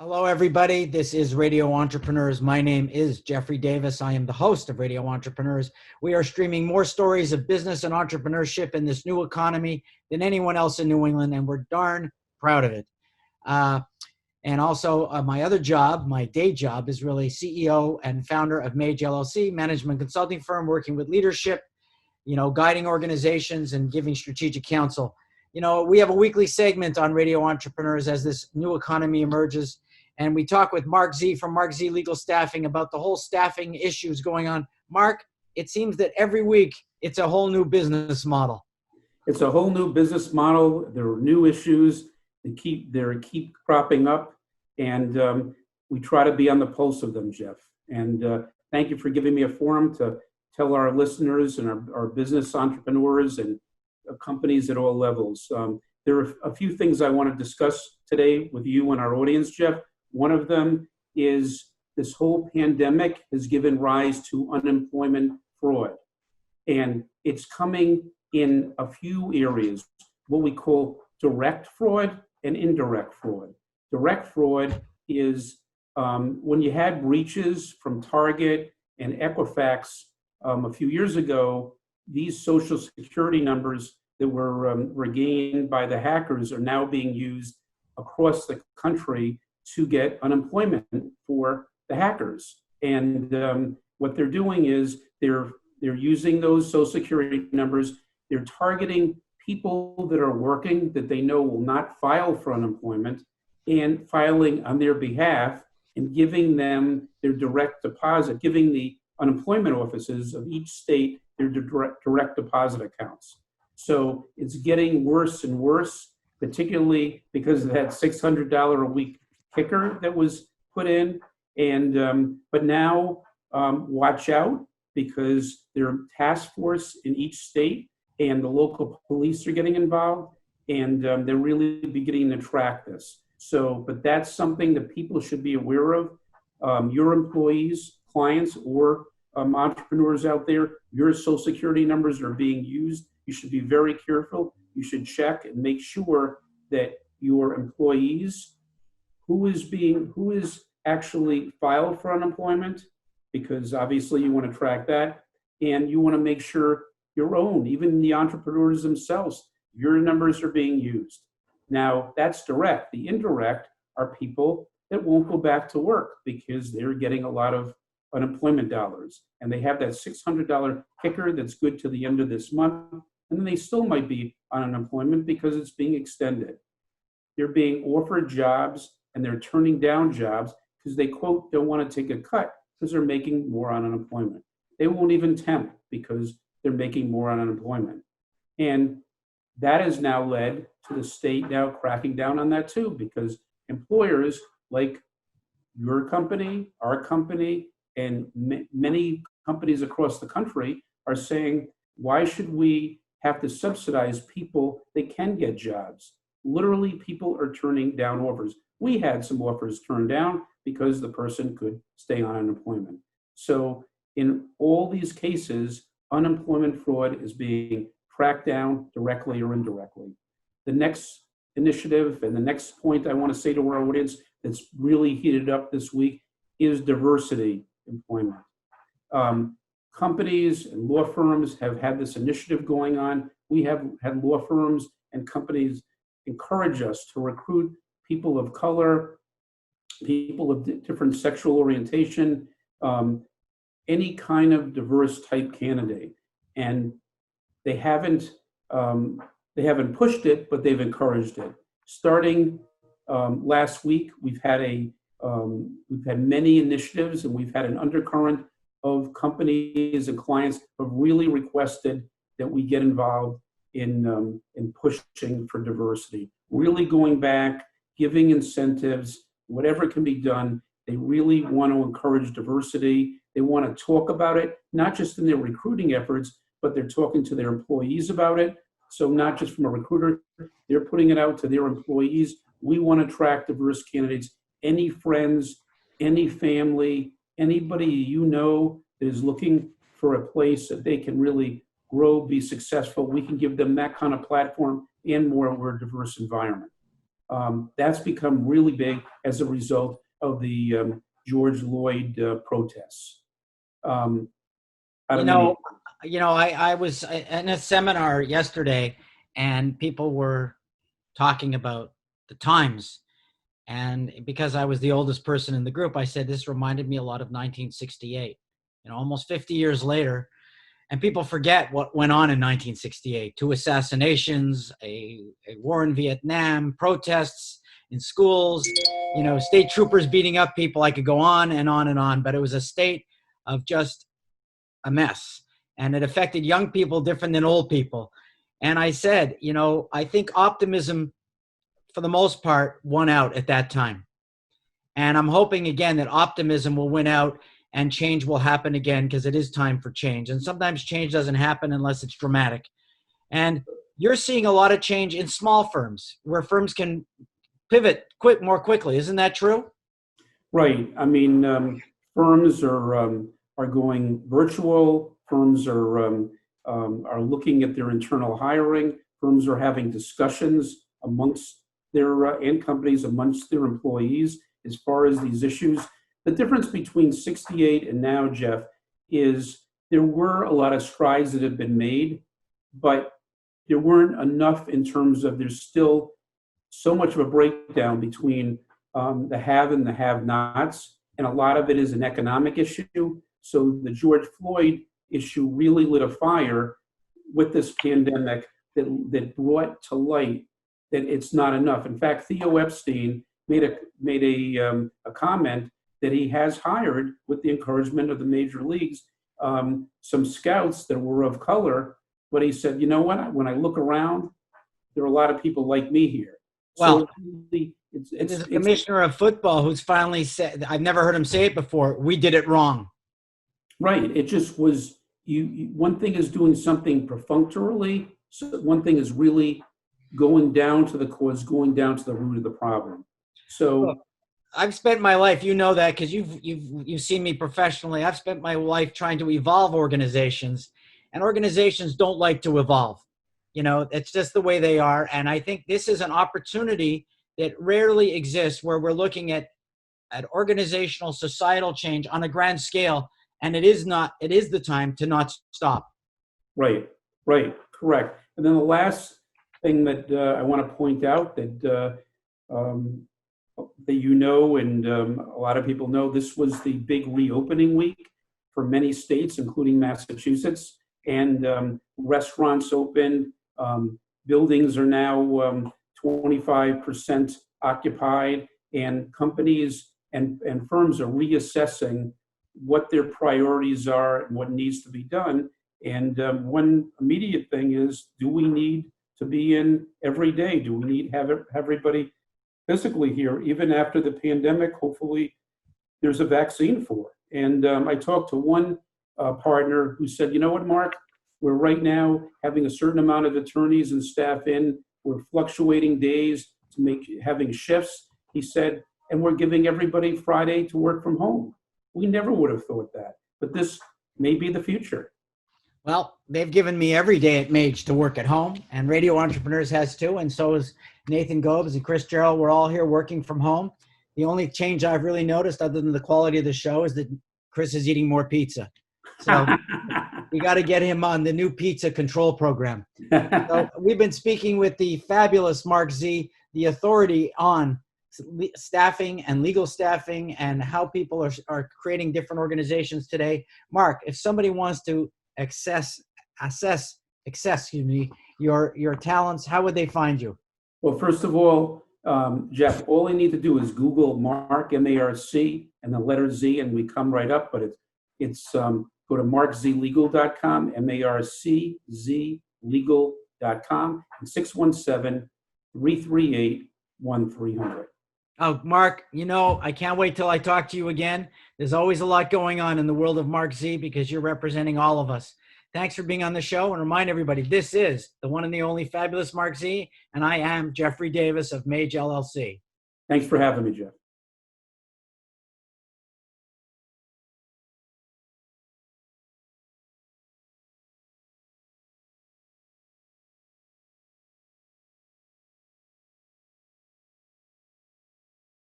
Hello, everybody. This is Radio Entrepreneurs. My name is Jeffrey Davis. I am the host of Radio Entrepreneurs. We are streaming more stories of business and entrepreneurship in this new economy than anyone else in New England, and we're darn proud of it. And also, my other job, my day job, is really CEO and founder of MAGE LLC, management consulting firm, working with leadership, guiding organizations and giving strategic counsel. We have a weekly segment on Radio Entrepreneurs as this new economy emerges. And we talk with Marc Z from Marc Z Legal Staffing about the whole staffing issues going on. Marc, it seems that every week it's a whole new business model. It's a whole new business model. There are new issues that keep cropping up, and we try to be on the pulse of them, Jeff. And thank you for giving me a forum to tell our listeners and our business entrepreneurs and companies at all levels. There are a few things I want to discuss today with you and our audience, Jeff. One of them is this whole pandemic has given rise to unemployment fraud. And it's coming in a few areas, what we call direct fraud and indirect fraud. Direct fraud is when you had breaches from Target and Equifax a few years ago, these social security numbers that were regained by the hackers are now being used across the country to get unemployment for the hackers. And what they're doing is they're using those social security numbers. They're targeting people that are working that they know will not file for unemployment and filing on their behalf and giving them their direct deposit, giving the unemployment offices of each state their direct deposit accounts. So it's getting worse and worse, particularly because of that $600 a week kicker that was put in. And but now watch out, because there are task force in each state and the local police are getting involved, and they're really beginning to track this. So, but that's something that people should be aware of. Your employees, clients, or entrepreneurs out there, your social security numbers are being used. You should be very careful. You should check and make sure that your employees, who is actually filed for unemployment, because obviously you want to track that, and you want to make sure your own, even the entrepreneurs themselves, your numbers are being used. Now, that's direct. The indirect are people that won't go back to work because they're getting a lot of unemployment dollars, and they have that $600 kicker that's good to the end of this month, and then they still might be on unemployment because it's being extended. They're being offered jobs and they're turning down jobs because they, quote, don't want to take a cut because they're making more on unemployment. They won't even temp because they're making more on unemployment. And that has now led to the state now cracking down on that too, because employers like your company, our company, and many companies across the country are saying, why should we have to subsidize people that can get jobs? Literally, people are turning down offers. We had some offers turned down because the person could stay on unemployment. So in all these cases, unemployment fraud is being tracked down directly or indirectly. The next initiative and the next point I want to say to our audience that's really heated up this week is diversity employment. Companies and law firms have had this initiative going on. We have had law firms and companies encourage us to recruit people of color, people of different sexual orientation, any kind of diverse type candidate. And they haven't pushed it, but they've encouraged it. Starting last week, we've had many initiatives, and we've had an undercurrent of companies and clients who have really requested that we get involved in pushing for diversity, really going back, giving incentives, whatever can be done. They really want to encourage diversity. They want to talk about it, not just in their recruiting efforts, but they're talking to their employees about it. So not just from a recruiter, they're putting it out to their employees. We want to attract diverse candidates. Any friends, any family, anybody you know that is looking for a place that they can really grow, be successful, we can give them that kind of platform and more. We're a diverse environment. That's become really big as a result of the George Floyd protests. I You don't know. know, I was in a seminar yesterday, and people were talking about the times. And because I was the oldest person in the group, I said this reminded me a lot of 1968. Almost 50 years later, and people forget what went on in 1968: two assassinations, a war in Vietnam, protests in schools, state troopers beating up people. I could go on and on and on, but it was a state of just a mess. And it affected young people different than old people. And I said, I think optimism, for the most part, won out at that time. And I'm hoping again that optimism will win out and change will happen again, because it is time for change. And sometimes change doesn't happen unless it's dramatic. And you're seeing a lot of change in small firms where firms can pivot more quickly. Isn't that true? Right. I mean, firms are going virtual. Firms are looking at their internal hiring. Firms are having discussions amongst their and companies amongst their employees as far as these issues. The difference between 68 and now, Jeff, is there were a lot of strides that have been made, but there weren't enough in terms of there's still so much of a breakdown between the have and the have-nots, and a lot of it is an economic issue. So the George Floyd issue really lit a fire with this pandemic that brought to light that it's not enough. In fact, Theo Epstein made a comment that he has hired, with the encouragement of the major leagues, some scouts that were of color. But he said, you know what? When I look around, there are a lot of people like me here. Well, so there's a commissioner of football who's finally said, I've never heard him say it before, we did it wrong. Right. It just was, one thing is doing something perfunctorily. So one thing is really going down to the cause, going down to the root of the problem. So look, I've spent my life, that because you've seen me professionally. I've spent my life trying to evolve organizations, and organizations don't like to evolve. It's just the way they are. And I think this is an opportunity that rarely exists, where we're looking at organizational, societal change on a grand scale. And it is the time to not stop. Right, correct. And then the last thing that I want to point out that and a lot of people know, this was the big reopening week for many states, including Massachusetts, and restaurants opened. Buildings are now 25% occupied, and companies and firms are reassessing what their priorities are and what needs to be done. And one immediate thing is, do we need to be in every day? Do we need to have everybody physically here, even after the pandemic? Hopefully there's a vaccine for it. And I talked to one partner who said, you know what, Mark, we're right now having a certain amount of attorneys and staff in. We're fluctuating days to having shifts. He said, and we're giving everybody Friday to work from home. We never would have thought that, but this may be the future. Well, they've given me every day at MAGE to work at home, and Radio Entrepreneurs has too, and so is Nathan Gobes and Chris Gerald. We're all here working from home. The only change I've really noticed, other than the quality of the show, is that Chris is eating more pizza. So we got to get him on the new pizza control program. So we've been speaking with the fabulous Marc Z, the authority on staffing and legal staffing and how people are creating different organizations today. Marc, if somebody wants to assess your talents, how would they find you? Well, first of all, Jeff, all they need to do is Google Marc, M-A-R-C, and the letter Z, and we come right up. But it's go to marczlegal.com, M-A-R-C-Z legal.com, and 617-338-1300. Oh, Marc, I can't wait till I talk to you again. There's always a lot going on in the world of Marc Z, because you're representing all of us. Thanks for being on the show, and remind everybody, this is the one and the only fabulous Marc Z, and I am Jeffrey Davis of MAGE LLC. Thanks for having me, Jeff.